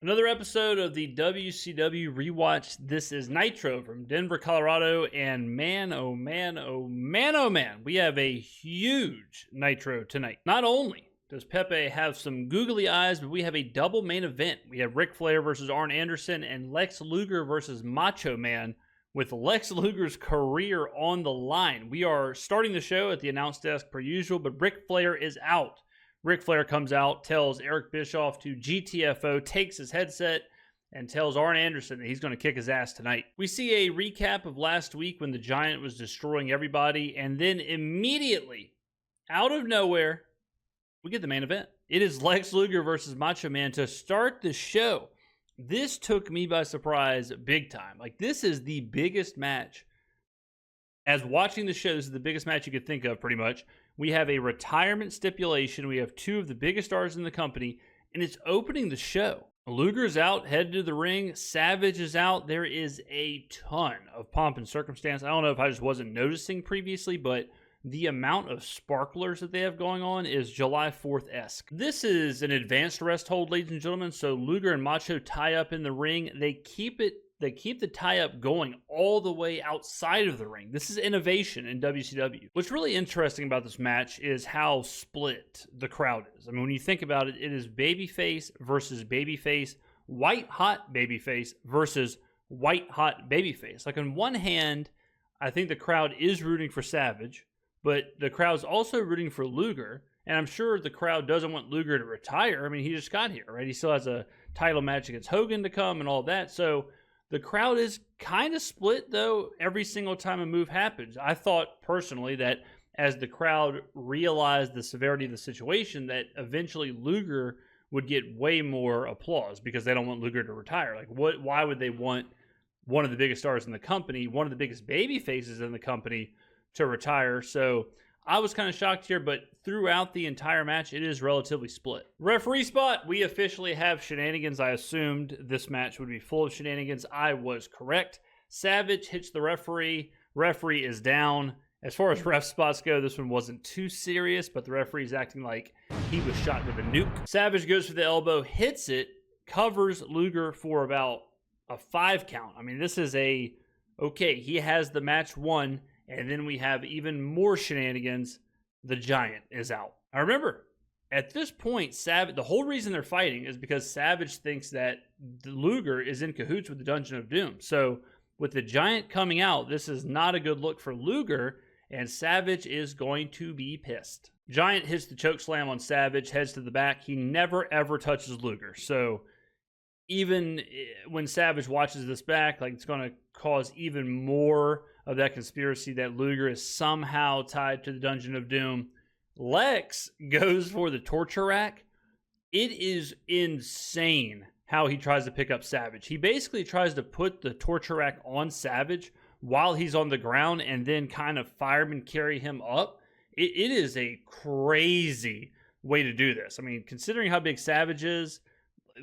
Another episode of the WCW Rewatch. This is Nitro from Denver, Colorado, and man, oh man, oh man, oh man, we have a huge Nitro tonight. Not only does Pepe have some googly eyes, but we have a double main event. We have Ric Flair versus Arn Anderson and Lex Luger versus Macho Man, with Lex Luger's career on the line. We are starting the show at the announce desk per usual, but Ric Flair is out. Ric Flair comes out, tells Eric Bischoff to GTFO, takes his headset, and tells Arn Anderson that he's going to kick his ass tonight. We see a recap of last week when the Giant was destroying everybody, and then immediately, out of nowhere, we get the main event. It is Lex Luger versus Macho Man to start the show. This took me by surprise big time. Like, this is the biggest match. As watching the show, this is the biggest match you could think of, pretty much. We have a retirement stipulation. We have two of the biggest stars in the company, and it's opening the show. Luger's out, headed to the ring. Savage is out. There is a ton of pomp and circumstance. I don't know if I just wasn't noticing previously, but the amount of sparklers that they have going on is July 4th-esque. This is an advanced rest hold, ladies and gentlemen. So Luger and Macho tie up in the ring. They keep the tie-up going all the way outside of the ring. This is innovation in WCW. What's really interesting about this match is how split the crowd is. I mean, when you think about it, it is babyface versus babyface, white-hot babyface versus white-hot babyface. Like, on one hand, I think the crowd is rooting for Savage, but the crowd's also rooting for Luger, and I'm sure the crowd doesn't want Luger to retire. I mean, he just got here, right? He still has a title match against Hogan to come and all that, so the crowd is kind of split, though, every single time a move happens. I thought, personally, that as the crowd realized the severity of the situation, that eventually Luger would get way more applause because they don't want Luger to retire. Like, why would they want one of the biggest stars in the company, one of the biggest baby faces in the company, to retire? So I was kind of shocked here, but throughout the entire match, it is relatively split. Referee spot, we officially have shenanigans. I assumed this match would be full of shenanigans. I was correct. Savage hits the referee. Referee is down. As far as ref spots go, this one wasn't too serious, but the referee's acting like he was shot with a nuke. Savage goes for the elbow, hits it, covers Luger for about a 5 count. I mean, this is okay, he has the match won. And then we have even more shenanigans. The Giant is out. I remember, at this point, the whole reason they're fighting is because Savage thinks that Luger is in cahoots with the Dungeon of Doom. So with the Giant coming out, this is not a good look for Luger, and Savage is going to be pissed. Giant hits the choke slam on Savage, heads to the back. He never, ever touches Luger. So even when Savage watches this back, like, it's going to cause even more of that conspiracy that Luger is somehow tied to the Dungeon of Doom. Lex goes for the torture rack. It is insane how he tries to pick up Savage. He basically tries to put the torture rack on Savage while he's on the ground and then kind of fireman carry him up. It is a crazy way to do this. I mean, considering how big Savage is,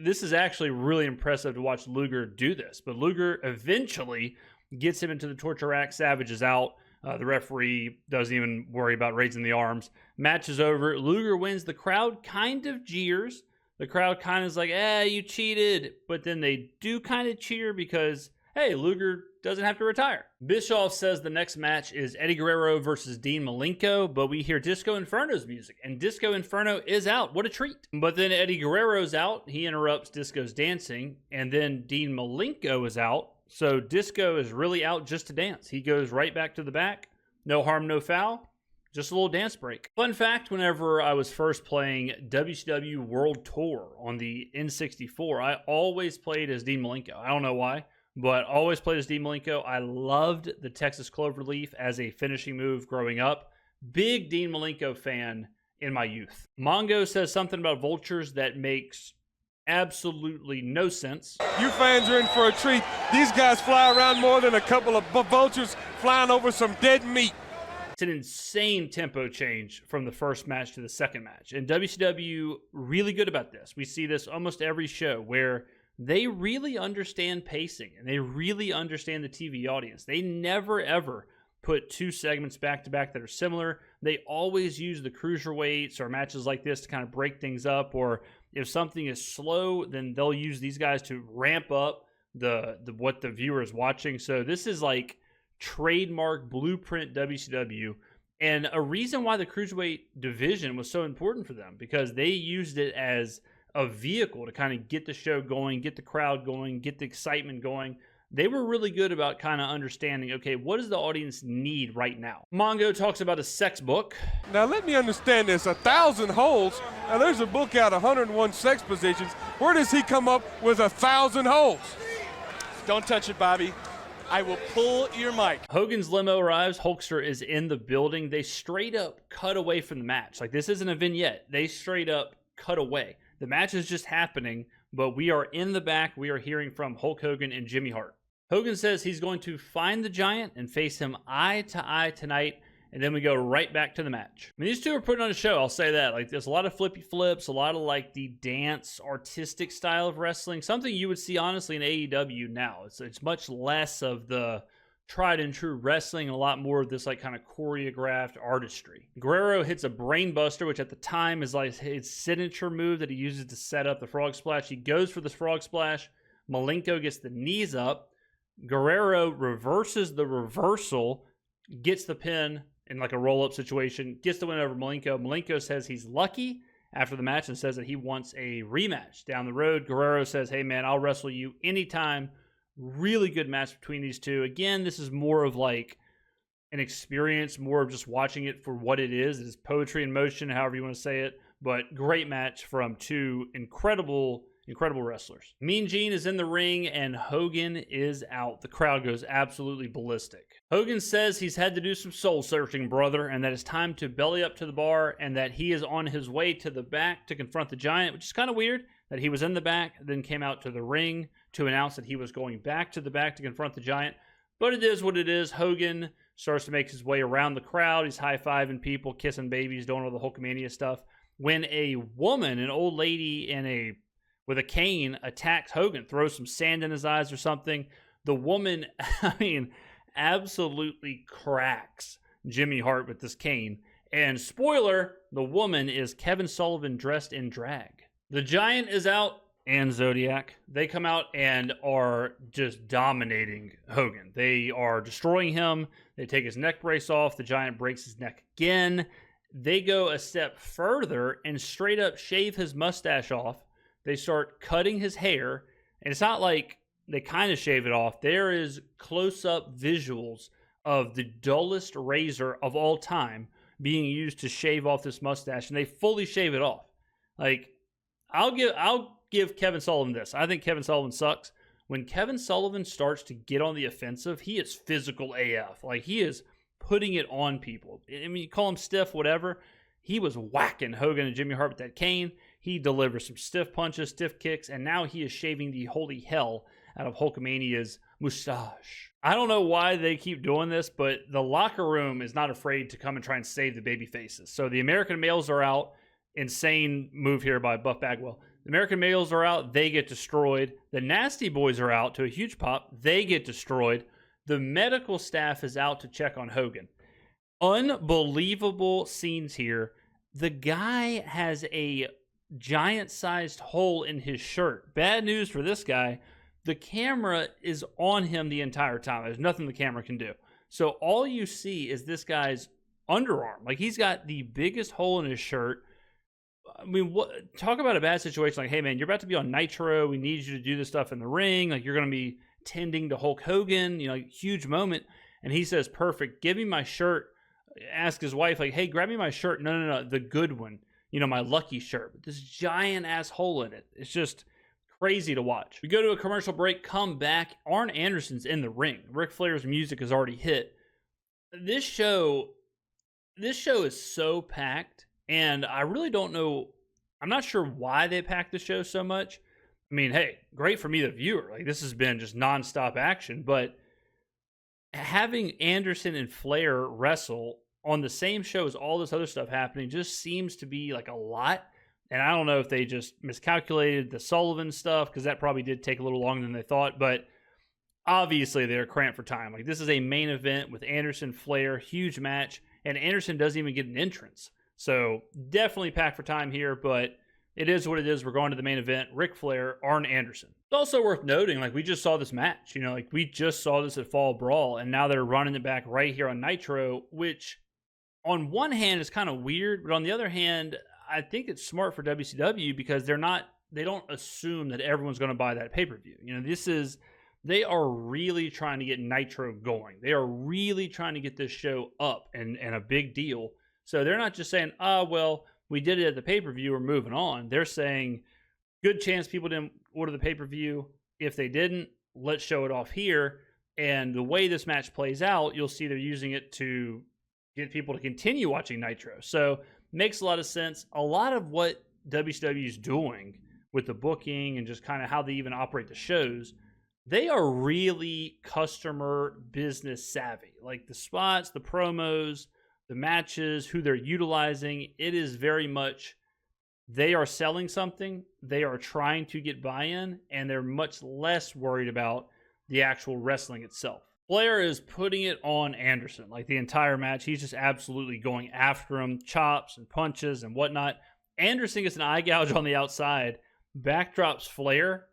this is actually really impressive to watch Luger do this. But Luger eventually gets him into the torture rack. Savage is out. The referee doesn't even worry about raising the arms. Match is over. Luger wins. The crowd kind of jeers. The crowd kind of is like, you cheated. But then they do kind of cheer because, hey, Luger doesn't have to retire. Bischoff says the next match is Eddie Guerrero versus Dean Malenko, but we hear Disco Inferno's music, and Disco Inferno is out. What a treat. But then Eddie Guerrero's out. He interrupts Disco's dancing, and then Dean Malenko is out. So Disco is really out just to dance. He goes right back to the back. No harm, no foul. Just a little dance break. Fun fact, whenever I was first playing WCW World Tour on the N64, I always played as Dean Malenko. I don't know why, but always played as Dean Malenko. I loved the Texas Cloverleaf as a finishing move growing up. Big Dean Malenko fan in my youth. Mongo says something about vultures that makes absolutely no sense. You fans are in for a treat. These guys fly around more than a couple of vultures flying over some dead meat. It's an insane tempo change from the first match to the second match. And WCW really good about this. We see this almost every show where they really understand pacing and they really understand the TV audience. They never, ever put two segments back to back that are similar. They always use the cruiserweights or matches like this to kind of break things up, or If something is slow, then they'll use these guys to ramp up the what the viewer is watching. So this is like trademark blueprint WCW, and a reason why the cruiserweight division was so important for them, because they used it as a vehicle to kind of get the show going, get the crowd going, get the excitement going. They were really good about kind of understanding, okay, what does the audience need right now? Mongo talks about a sex book. Now let me understand this, 1,000 holes. Now there's a book out, 101 sex positions. Where does he come up with 1,000 holes? Don't touch it, Bobby. I will pull your mic. Hogan's limo arrives. Hulkster is in the building. They straight up cut away from the match. Like, this isn't a vignette. They straight up cut away. The match is just happening, but we are in the back. We are hearing from Hulk Hogan and Jimmy Hart. Hogan says he's going to find the Giant and face him eye to eye tonight, and then we go right back to the match. I mean, these two are putting on a show, I'll say that. Like, there's a lot of flippy flips, a lot of like the dance, artistic style of wrestling, something you would see honestly in AEW now. It's much less of the tried and true wrestling, and a lot more of this like kind of choreographed artistry. Guerrero hits a brain buster, which at the time is like his signature move that he uses to set up the frog splash. He goes for the frog splash. Malenko gets the knees up. Guerrero reverses the reversal, gets the pin in like a roll-up situation, gets the win over Malenko. Malenko says he's lucky after the match and says that he wants a rematch down the road. Guerrero says, hey man, I'll wrestle you anytime. Really good match between these two. Again, this is more of like an experience, more of just watching it for what it is. It is poetry in motion, however you want to say it, but great match from two incredible wrestlers. Mean Gene is in the ring and Hogan is out. The crowd goes absolutely ballistic. Hogan says he's had to do some soul searching, brother, and that it's time to belly up to the bar, and that he is on his way to the back to confront the Giant, which is kind of weird that he was in the back, then came out to the ring to announce that he was going back to the back to confront the Giant. But it is what it is. Hogan starts to make his way around the crowd. He's high-fiving people, kissing babies, doing all the Hulkamania stuff. When a woman, an old lady with a cane, attacks Hogan, throws some sand in his eyes or something. The woman, absolutely cracks Jimmy Hart with this cane. And spoiler, the woman is Kevin Sullivan dressed in drag. The Giant is out, and Zodiac. They come out and are just dominating Hogan. They are destroying him. They take his neck brace off. The Giant breaks his neck again. They go a step further and straight up shave his mustache off. They start cutting his hair, and it's not like they kind of shave it off. There is close-up visuals of the dullest razor of all time being used to shave off this mustache, and they fully shave it off. Like, I'll give Kevin Sullivan this. I think Kevin Sullivan sucks. When Kevin Sullivan starts to get on the offensive, he is physical AF. Like, he is putting it on people. I mean, you call him stiff, whatever. He was whacking Hogan and Jimmy Hart with that cane. He delivers some stiff punches, stiff kicks, and now he is shaving the holy hell out of Hulkamania's mustache. I don't know why they keep doing this, but the locker room is not afraid to come and try and save the baby faces. So the American males are out. Insane move here by Buff Bagwell. The American males are out. They get destroyed. The Nasty Boys are out to a huge pop. They get destroyed. The medical staff is out to check on Hogan. Unbelievable scenes here. The guy has a giant-sized hole in his shirt. Bad news for this guy. The camera is on him the entire time. There's nothing the camera can do. So all you see is this guy's underarm. Like, he's got the biggest hole in his shirt. I mean, talk about a bad situation. Like, hey, man, you're about to be on Nitro. We need you to do this stuff in the ring. Like, you're going to be tending to Hulk Hogan. You know, huge moment. And he says, perfect. Give me my shirt. Ask his wife, like, hey, grab me my shirt. No, the good one. You know, my lucky shirt. With this giant-ass hole in it. It's just crazy to watch. We go to a commercial break, come back. Arn Anderson's in the ring. Ric Flair's music has already hit. This show is so packed. And I really don't know, I'm not sure why they packed the show so much. I mean, hey, great for me, the viewer. Like, this has been just nonstop action. But having Anderson and Flair wrestle on the same show as all this other stuff happening just seems to be like a lot. And I don't know if they just miscalculated the Sullivan stuff, because that probably did take a little longer than they thought. But obviously, they're cramped for time. Like, this is a main event with Anderson, Flair, huge match. And Anderson doesn't even get an entrance. So definitely packed for time here, but it is what it is. We're going to the main event. Ric Flair, Arn Anderson. It's also worth noting, like, we just saw this match. We just saw this at Fall Brawl, and now they're running it back right here on Nitro, which on one hand is kind of weird, but on the other hand, I think it's smart for WCW because they don't assume that everyone's going to buy that pay-per-view. They are really trying to get Nitro going. They are really trying to get this show up and a big deal. So they're not just saying, well, we did it at the pay-per-view, we're moving on. They're saying, good chance people didn't order the pay-per-view. If they didn't, let's show it off here. And the way this match plays out, you'll see they're using it to get people to continue watching Nitro. So makes a lot of sense. A lot of what WCW is doing with the booking and just kind of how they even operate the shows, they are really customer business savvy. Like the spots, the promos, the matches, who they're utilizing, it is very much they are selling something, they are trying to get buy-in, and they're much less worried about the actual wrestling itself. Flair is putting it on Anderson, like the entire match. He's just absolutely going after him, chops and punches and whatnot. Anderson gets an eye gouge on the outside, backdrops Flair.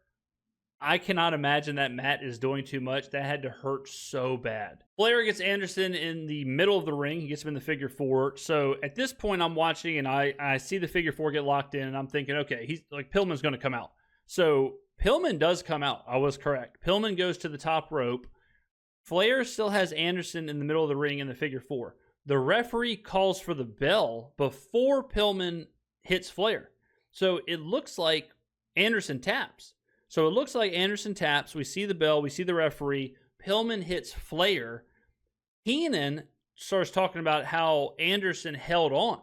I cannot imagine that Matt is doing too much. That had to hurt so bad. Flair gets Anderson in the middle of the ring. He gets him in the figure four. So at this point, I'm watching and I see the figure four get locked in, and I'm thinking, okay, he's like, Pillman's going to come out. So Pillman does come out. I was correct. Pillman goes to the top rope. Flair still has Anderson in the middle of the ring in the figure four. The referee calls for the bell before Pillman hits Flair. So it looks like Anderson taps. We see the bell, we see the referee. Pillman hits Flair. Heenan starts talking about how Anderson held on.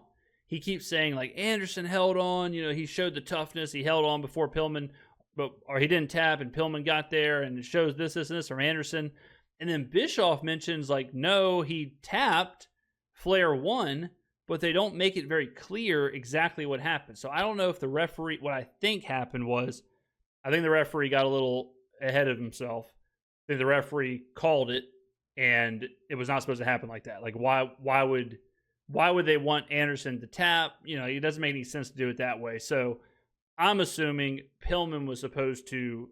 He keeps saying, like, Anderson held on. He showed the toughness. He held on before Pillman, or he didn't tap, and Pillman got there, and it shows this, and this from Anderson. And then Bischoff mentions, like, no, he tapped, Flair won, but they don't make it very clear exactly what happened. So I don't know if the referee, what I think happened was, I think the referee got a little ahead of himself. I think the referee called it, and it was not supposed to happen like that. Like, why would they want Anderson to tap? It doesn't make any sense to do it that way. So I'm assuming Pillman was supposed to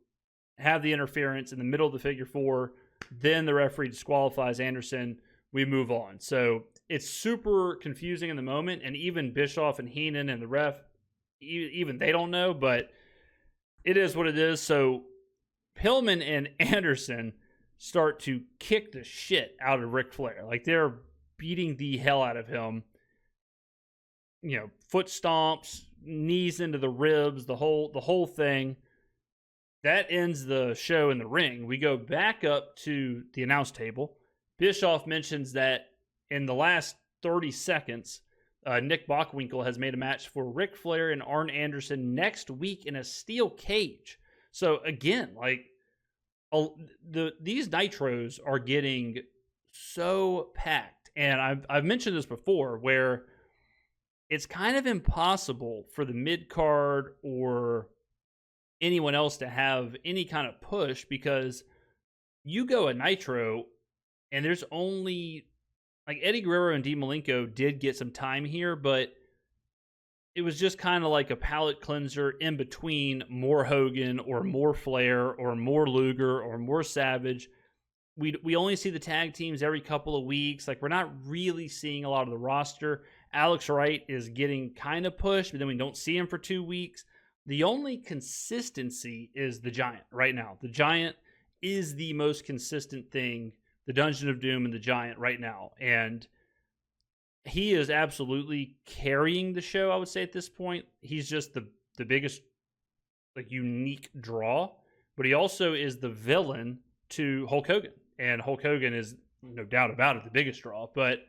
have the interference in the middle of the figure four. Then the referee disqualifies Anderson. We move on. So it's super confusing in the moment, and even Bischoff and Heenan and the ref, even they don't know, but it is what it is. So Pillman and Anderson start to kick the shit out of Ric Flair. Like, they're beating the hell out of him. Foot stomps, knees into the ribs, the whole thing. That ends the show in the ring. We go back up to the announce table. Bischoff mentions that in the last 30 seconds, Nick Bockwinkel has made a match for Ric Flair and Arn Anderson next week in a steel cage. So again, like, these Nitros are getting so packed. And I've mentioned this before, where it's kind of impossible for the mid-card or anyone else to have any kind of push, because you go a Nitro and there's only, like, Eddie Guerrero and Dean Malenko did get some time here, but it was just kind of like a palate cleanser in between more Hogan or more Flair or more Luger or more Savage. We only see the tag teams every couple of weeks. Like, we're not really seeing a lot of the roster. Alex Wright is getting kind of pushed, but then we don't see him for 2 weeks. The only consistency is the Giant right now. The Giant is the most consistent thing, the Dungeon of Doom and the Giant right now. And he is absolutely carrying the show, I would say, at this point. He's just the biggest, like, unique draw. But he also is the villain to Hulk Hogan. And Hulk Hogan is, no doubt about it, the biggest draw. But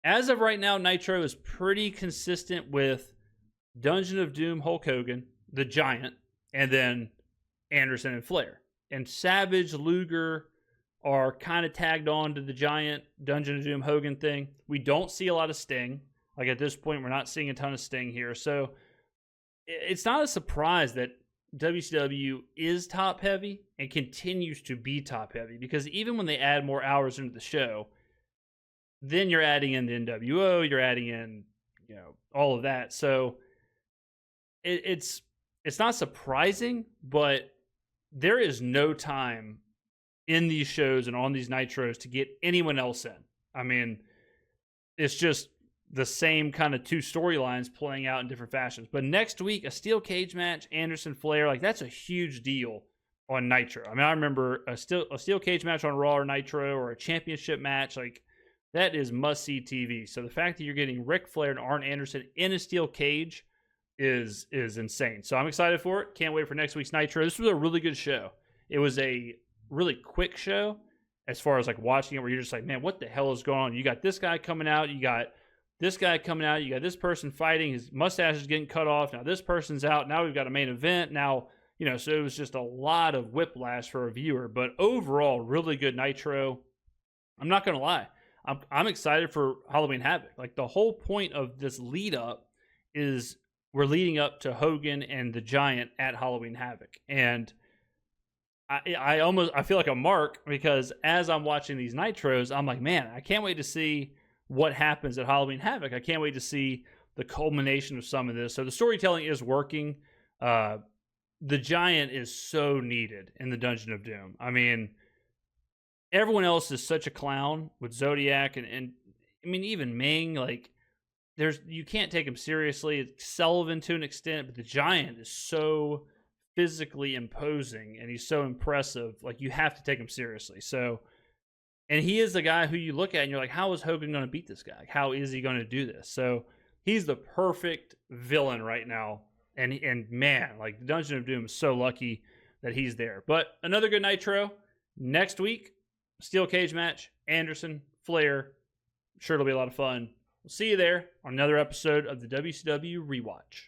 as of right now, Nitro is pretty consistent with Dungeon of Doom, Hulk Hogan, the Giant, and then Anderson and Flair. And Savage, Luger are kind of tagged on to the Giant, Dungeon of Doom, Hogan thing. We don't see a lot of Sting. Like, at this point, we're not seeing a ton of Sting here. So it's not a surprise that WCW is top heavy and continues to be top heavy, because even when they add more hours into the show, then you're adding in the NWO, you're adding in, all of that. So it's not surprising, but there is no time in these shows and on these Nitros to get anyone else in. I mean, it's just the same kind of two storylines playing out in different fashions. But next week, a steel cage match, Anderson Flair, like that's a huge deal on Nitro. I mean, I remember a steel cage match on Raw or Nitro, or a championship match, like that is must-see TV. So the fact that you're getting Ric Flair and Arn Anderson in a steel cage is insane. So I'm excited for it. Can't wait for next week's Nitro. This was a really good show. It was a really quick show as far as like watching it, where you're just like, man, what the hell is going on? You got this guy coming out, you got this guy coming out, you got this person fighting, his mustache is getting cut off, now this person's out, now we've got a main event, now, you know, so it was just a lot of whiplash for a viewer. But overall, really good Nitro. I'm not going to lie. I'm excited for Halloween Havoc. Like, the whole point of this lead up is we're leading up to Hogan and the Giant at Halloween Havoc. And I feel like a mark, because as I'm watching these Nitros, I'm like, man, I can't wait to see what happens at Halloween Havoc. I can't wait to see the culmination of some of this. So the storytelling is working. The Giant is so needed in the Dungeon of Doom. I mean, everyone else is such a clown with Zodiac and I mean, even Ming, like, you can't take him seriously. It's Sullivan to an extent, but the Giant is so physically imposing and he's so impressive. Like, you have to take him seriously. So, and he is the guy who you look at and you're like, how is Hogan going to beat this guy? How is he going to do this? So he's the perfect villain right now. And man, like, the Dungeon of Doom is so lucky that he's there. But another good Nitro. Next week, steel cage match, Anderson, Flair. I'm sure it'll be a lot of fun. We'll see you there on another episode of the WCW Rewatch.